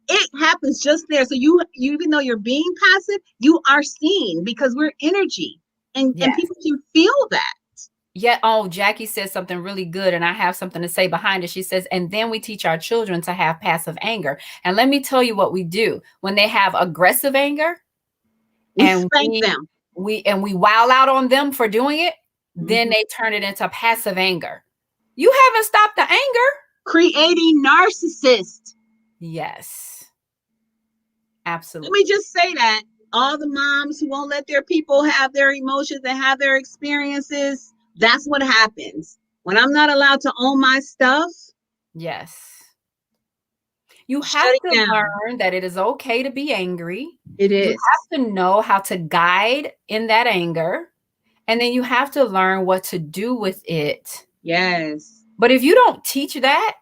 It happens just there. So you even though you're being passive, you are seen because we're energy, and people can feel that. Yeah. Oh, Jackie says something really good, and I have something to say behind it. She says, and then we teach our children to have passive anger. And let me tell you what we do when they have aggressive anger, We and spank them. we wow out on them for doing it. Then they turn it into passive anger. You haven't stopped the anger. Creating narcissists. Yes. Absolutely. Let me just say that all the moms who won't let their people have their emotions and have their experiences, that's what happens. When I'm not allowed to own my stuff. Yes. You have to learn that it is okay to be angry. It is. You have to know how to guide in that anger. And then you have to learn what to do with it. Yes. But if you don't teach that,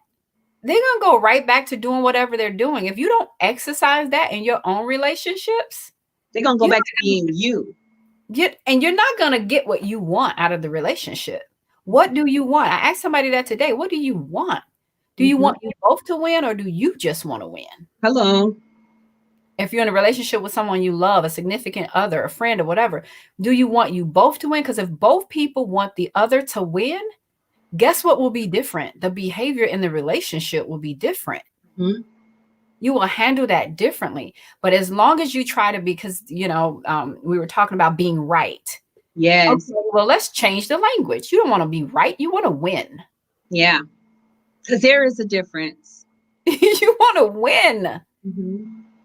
they're going to go right back to doing whatever they're doing. If you don't exercise that in your own relationships, they're going to go back to being you. And you're not going to get what you want out of the relationship. What do you want? I asked somebody that today. What do you want? Do you want you both to win, or do you just want to win? Hello. If you're in a relationship with someone you love, a significant other, a friend, or whatever, do you want you both to win? Because if both people want the other to win, guess what will be different? The behavior in the relationship will be different. Mm-hmm. You will handle that differently. But as long as you try to, because, we were talking about being right. Yes. Okay, well, let's change the language. You don't want to be right. You want to win. Yeah. Because there is a difference. You want to win.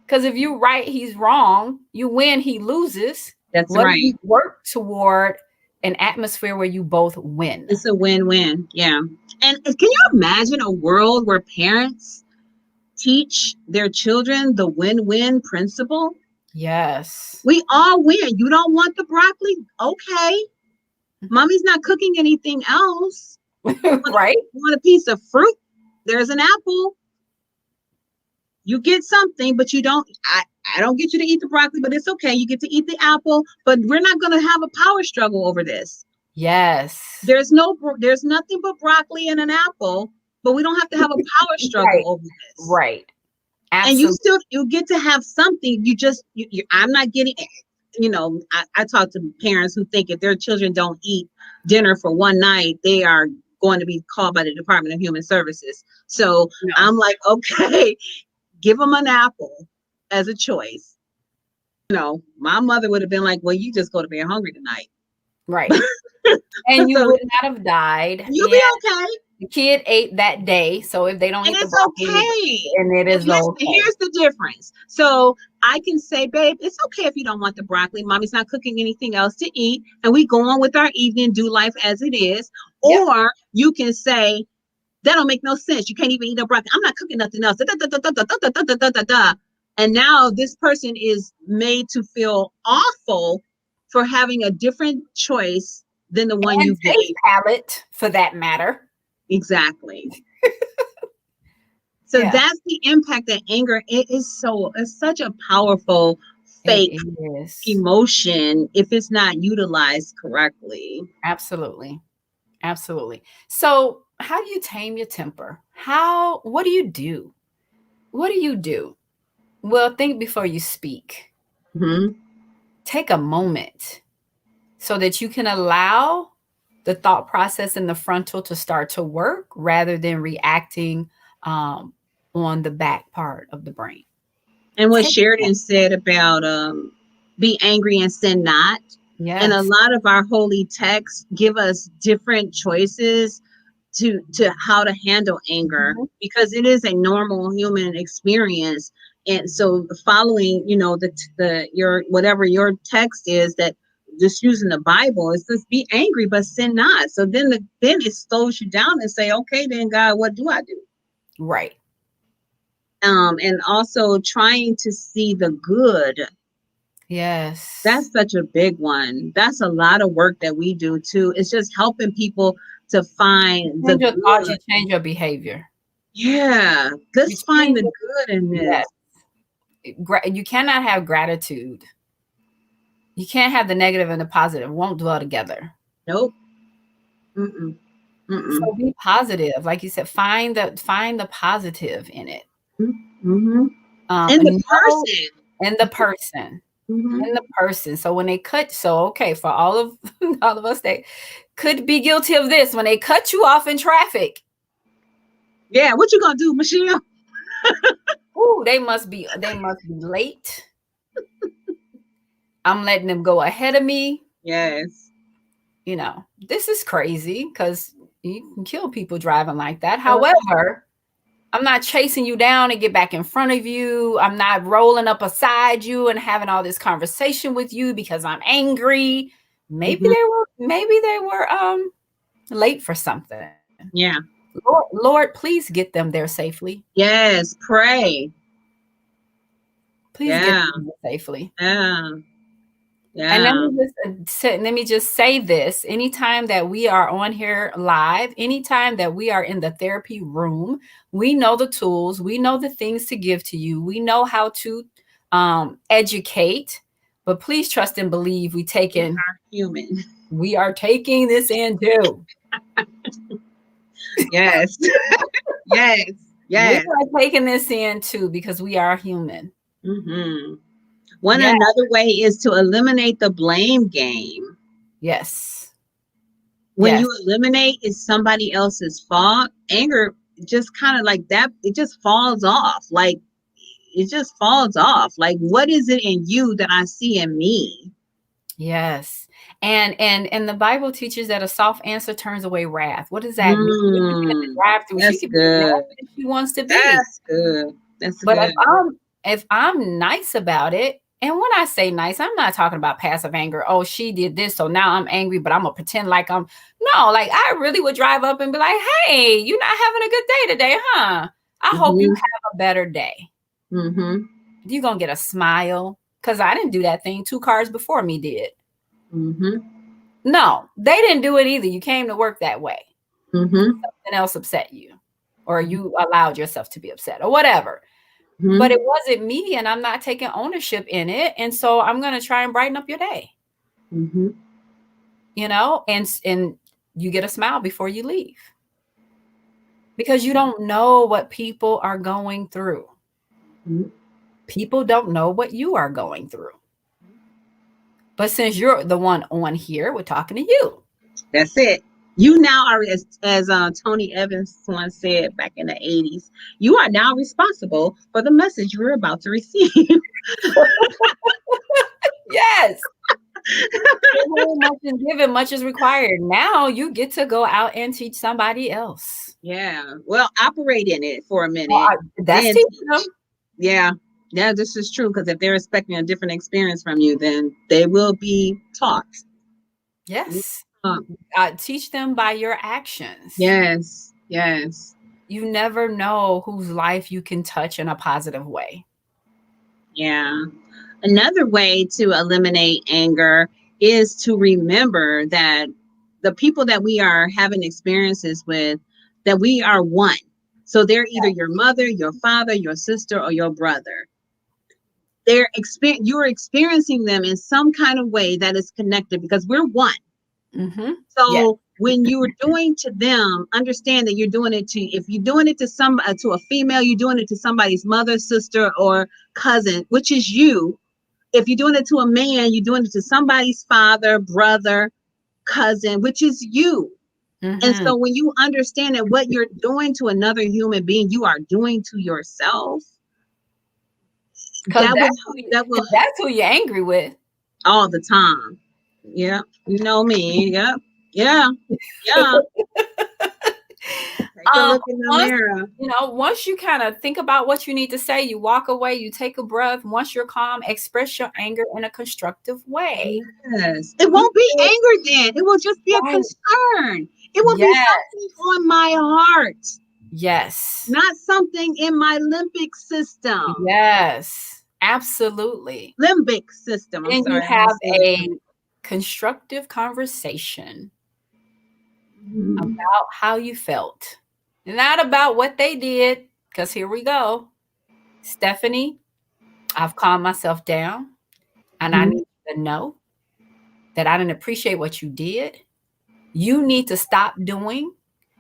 Because if you're right, he's wrong. You win, he loses. That's right. You work toward an atmosphere where you both win. It's a win-win. Yeah. And can you imagine a world where parents teach their children the win-win principle? Yes. We all win. You don't want the broccoli? Okay. Mommy's not cooking anything else. Right? You want a piece of fruit? There's an apple. You get something, but you don't. I don't get you to eat the broccoli, but it's okay. You get to eat the apple, but we're not going to have a power struggle over this. Yes. There's nothing but broccoli and an apple, but we don't have to have a power struggle over this. Right. Absolutely. And you get to have something. I'm not getting, I talk to parents who think if their children don't eat dinner for one night, they are going to be called by the Department of Human Services. So I'm like, okay, give them an apple as a choice. My mother would have been like, well, you just go to bed hungry tonight. Right. And you would not have died. You'll be okay. The kid ate that day. So if they don't eat the broccoli, okay. And it is okay. Here's the difference. So I can say, babe, it's okay if you don't want the broccoli. Mommy's not cooking anything else to eat. And we go on with our evening, do life as it is. Yep. Or you can say, that don't make no sense. You can't even eat no broccoli. I'm not cooking nothing else. And now this person is made to feel awful for having a different choice than the one you gave. Palate, for that matter. Exactly. So Yeah, that's the impact that anger, it's such a powerful fake it is. emotion if it's not utilized correctly. Absolutely. Absolutely. So, how do you tame your temper? What do you do? What do you do? Well, think before you speak. Hmm. Take a moment so that you can allow the thought process in the frontal to start to work rather than reacting um, on the back part of the brain. And what Take a Sheridan said about be angry and sin not. And a Yes. lot of our holy texts give us different choices to how to handle anger Mhm. because it is a normal human experience. And so following, the your whatever your text is, that just using the Bible, is just be angry but sin not. So then it slows you down and say, okay, then God, what do I do? Right. And also trying to see the good. Yes. That's such a big one. That's a lot of work that we do too. It's just helping people to find the Change your thoughts, good. you change your behavior. Yeah, You let's find change the your good in Yes. this. You cannot have gratitude. You can't have the negative and the positive. Won't dwell together. Nope. Mm-mm. Mm-mm. So be positive. Like you said, find the positive in it. Mm-hmm. And the And know person. in the person. Mm-hmm. In the person. So when they cut, so okay, for all of all of us that could be guilty of this, when they cut you off in traffic, Yeah, what you gonna do, Michelle? ooh, they must be late. I'm letting them go ahead of me. Yes. This is crazy because you can kill people driving like that. However, I'm not chasing you down and get back in front of you. I'm not rolling up beside you and having all this conversation with you because I'm angry. Maybe Mm-hmm. they were late for something. Yeah. Lord, please get them there safely. Yes. Pray. Please get Yeah. them there safely. Yeah. And Yeah. let me just say this. Anytime that we are on here live, anytime that we are in the therapy room, we know the tools, we know the things to give to you. We know how to educate, but please trust and believe We are human. we are taking this in too. Yes. Yes. We Yes. are taking this in too because we are human. Mm-hmm. Yeah. Another way is to eliminate the blame game. Yes. When Yes. you eliminate it's somebody else's fault, anger just kind of like that, it just falls off. Like it just falls off. Like, what is it in you that I see in me? Yes. And the Bible teaches that a soft answer turns away wrath. What does that mean? We can be in the Mm, drive-through. She that's can be as good. nasty as she wants to be. That's good. That's But good. if I'm nice about it, and when I say nice, I'm not talking about passive anger. Oh, she did this, so now I'm angry, but I'm gonna pretend like I'm no, like I really would drive up and be like, hey, you're not having a good day today, huh? I hope you Mm-hmm. have a better day. Mm-hmm. You're gonna get a smile. Cause I didn't do that thing. 2 cars before me did. Mm-hmm. No, they didn't do it either. You came to work that way. Mm-hmm. Something else upset you, or you allowed yourself to be upset, or whatever. But Mm-hmm. it wasn't me, and I'm not taking ownership in it. And so I'm going to try and brighten up your day, Mm-hmm. and you get a smile before you leave because you don't know what people are going through. Mm-hmm. People don't know what you are going through. But since you're the one on here, we're talking to you. That's it. You now are, as Tony Evans once said back in the 80s, you are now responsible for the message you're about to receive. Yes. Much is given, much is required. Now you get to go out and teach somebody else. Yeah. Well, operate in it for a Well, minute. that's Then teaching them. teach. Yeah. Yeah, this is true. Because if they're expecting a different experience from you, then they will be taught. Yes. Uh, Teach them by your actions. yes. Yes. You never know whose life you can touch in a positive way. Yeah. Another way to eliminate anger is to remember that the people that we are having experiences with, that we are one. So they're either your mother, your father, your sister, or your brother. You're experiencing them in some kind of way that is connected because we're one. Mm-hmm. So when you're doing to them, understand that you're doing it to, if you're doing it to to a female, you're doing it to somebody's mother, sister, or cousin, which is you. If you're doing it to a man, you're doing it to somebody's father, brother, cousin, which is you. Mm-hmm. And so when you understand that what you're doing to another human being, you are doing to yourself. Because that's who you're angry with all the time. Yeah, you know me. Yep. Yeah. Take a look in the mirror. You know, once you kind of think about what you need to say, you walk away, you take a breath. Once you're calm, express your anger in a constructive way. Yes. It won't be anger then. It will just be a concern. It will be something on my heart. Yes. Not something in my limbic system. Yes, absolutely. Limbic system. And you have a constructive conversation about how you felt. Not about what they did, because here we go. Stephanie, I've calmed myself down, and I need to know that I didn't appreciate what you did. You need to stop doing.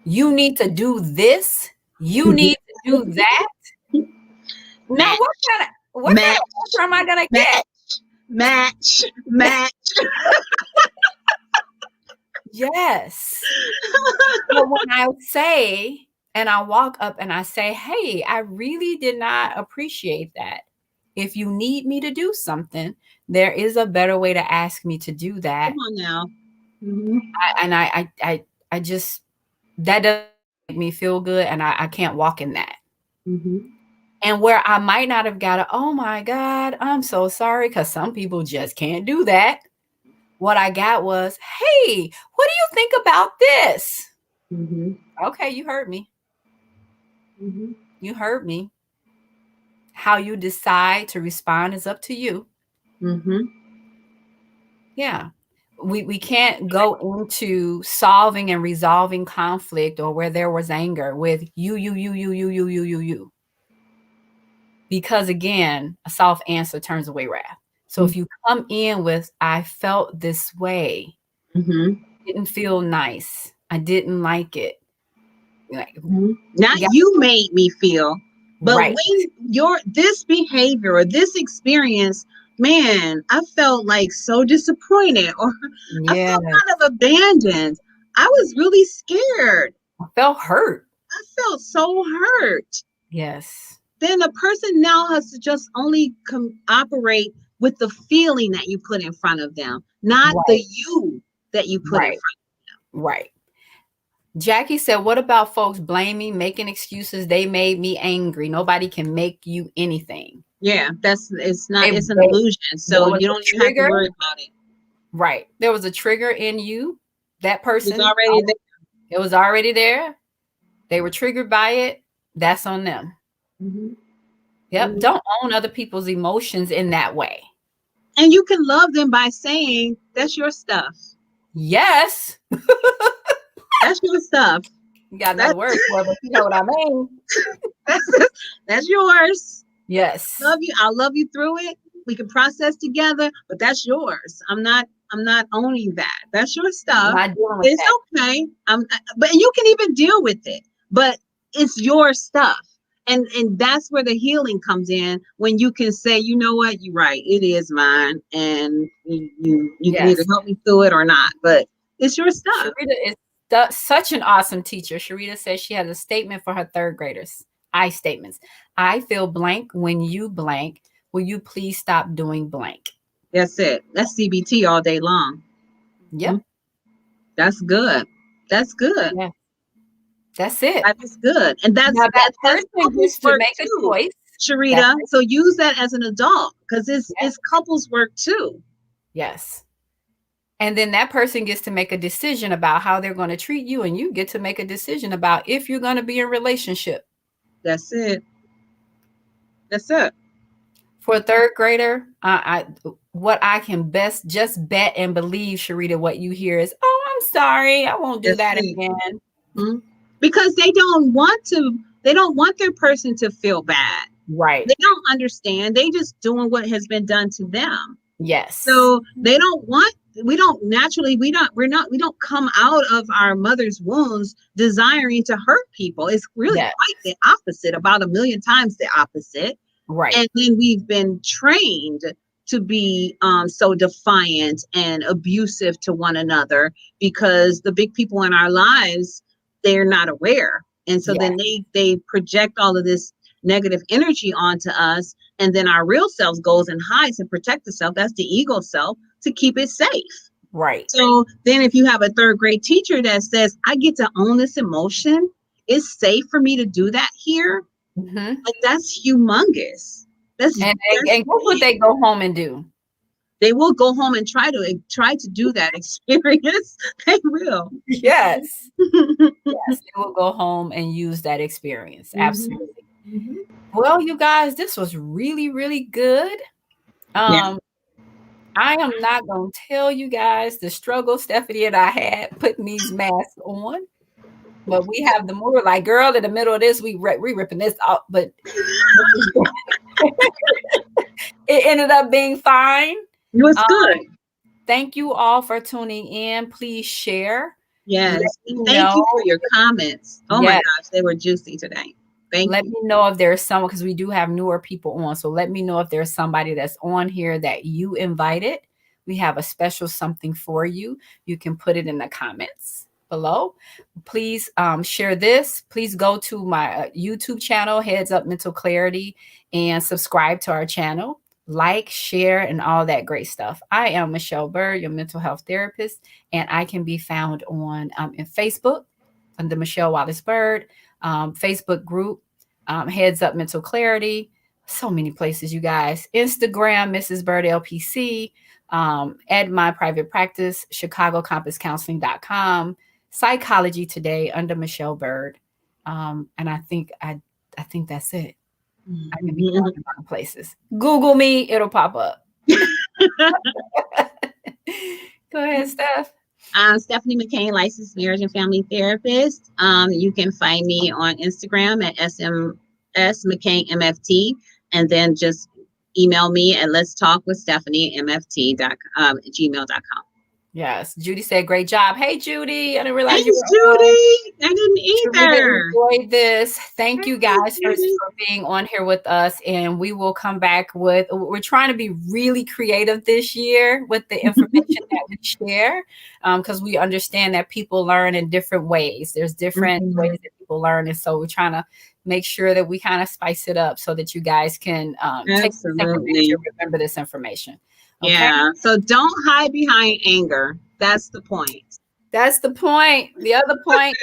You need to do this. You need to do that. Now, what kind of answer am I gonna get? Match. Yes. But when I say, and I walk up and I say, hey, I really did not appreciate that. If you need me to do something, there is a better way to ask me to do that. Come on now. I just, that doesn't make me feel good, and I can't walk in that. And where I might not have got oh my God, I'm so sorry, because some people just can't do that. What I got was, hey, what do you think about this? Okay, you heard me. You heard me. How you decide to respond is up to you. Yeah. We can't go into solving and resolving conflict or where there was anger with you. Because again, a soft answer turns away wrath. So if you come in with, I felt this way, didn't feel nice, I didn't like it. Not you made me feel, but when this behavior or this experience, man, I felt like so disappointed, or I felt kind of abandoned. I was really scared. I felt hurt. I felt so hurt. Yes. Then the person now has to just only operate with the feeling that you put in front of them, not the you that you put in front of them. Right. Jackie said, what about folks blaming, making excuses? They made me angry. Nobody can make you anything. Yeah, it's an illusion. So you don't even have to worry about it. Right. There was a trigger in you. That person was already there. It was already there. They were triggered by it. That's on them. Yep. Don't own other people's emotions in that way. And you can love them by saying, that's your stuff. Yes. That's your stuff. You got another word for it, but you know what I mean. That's yours. Yes. Love you. I'll love you through it. We can process together, but that's yours. I'm not owning that. That's your stuff. It's okay. But you can even deal with it, but it's your stuff. And that's where the healing comes in, when you can say, you know what, you're right, it is mine, and you can either help me through it or not, but it's your stuff. Sharita is such an awesome teacher. Sharita says she has a statement for her third graders. I statements. I feel blank when you blank. Will you please stop doing blank? That's it. That's CBT all day long. Yep. That's good. That's good. Yeah. That's it. That is good. And that person gets to make a choice. Sharita. So use that as an adult, because it's couples work too. Yes. And then that person gets to make a decision about how they're going to treat you, and you get to make a decision about if you're going to be in a relationship. That's it. That's it. For a third grader, what I can best just bet and believe, Sharita, what you hear is, oh, I'm sorry, I won't do that again. Because they don't want to They don't want their person to feel bad. Right. They don't understand. They just doing what has been done to them. Yes. So they don't want, we don't come out of our mother's wombs desiring to hurt people. It's really quite the opposite, about 1,000,000 times the opposite. Right. And then we've been trained to be so defiant and abusive to one another because the big people in our lives, they're not aware. And so then they project all of this negative energy onto us, and then our real self goes and hides and protect itself. That's the ego self, to keep it safe. Right. So then if you have a third grade teacher that says, I get to own this emotion, it's safe for me to do that here. Mm-hmm. Like, that's humongous. That's and guess what they go home and do? They will go home and try to do that experience. They will. Yes. Yes, they will go home and use that experience. Mm-hmm. Absolutely. Mm-hmm. Well, you guys, this was really, really good. I am not going to tell you guys the struggle Stephanie and I had putting these masks on, but we have the more like, girl, in the middle of this, we ripping this out, but it ended up being fine. It was good. Thank you all for tuning in. Please share. Yes. Thank you for your comments. Oh my gosh, they were juicy today. Let me know if there's someone, because we do have newer people on. So let me know if there's somebody that's on here that you invited. We have a special something for you. You can put it in the comments below. Please share this. Please go to my YouTube channel, Heads Up Mental Clarity, and subscribe to our channel. Like, share, and all that great stuff. I am Michelle Bird, your mental health therapist, and I can be found on in Facebook under Michelle Wallace Bird, Facebook group, Heads Up Mental Clarity, so many places, you guys. Instagram, Mrs. Bird LPC, at my private practice, ChicagoCompassCounseling.com, Psychology Today under Michelle Bird, and I think that's it. I can be found in places. Google me, it'll pop up. Go ahead, Steph. Stephanie McCain, licensed marriage and family therapist. You can find me on Instagram at SMSMcCainMFT, and then just email me at let's talk with Stephanie MFT.gmail.com. Yes, Judy said great job. Hey, Judy, I didn't realize you were Judy. I didn't either. Enjoyed this. Thank you guys for being on here with us, and we will come back with. We're trying to be really creative this year with the information that we share, because we understand that people learn in different ways. There's different ways that people learn, and so we're trying to make sure that we kind of spice it up so that you guys can take this information, remember this information. Okay? Yeah. So don't hide behind anger. That's the point. That's the point. The other point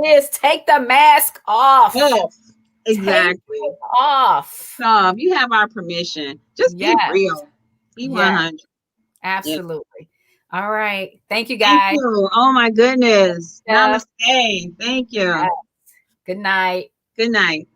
is take the mask off. Exactly. Off. You have our permission. Just be real. Be 100. Absolutely. Yep. All right. Thank you, guys. Thank you. Oh my goodness. Namaste. Thank you. Yes. Good night. Good night.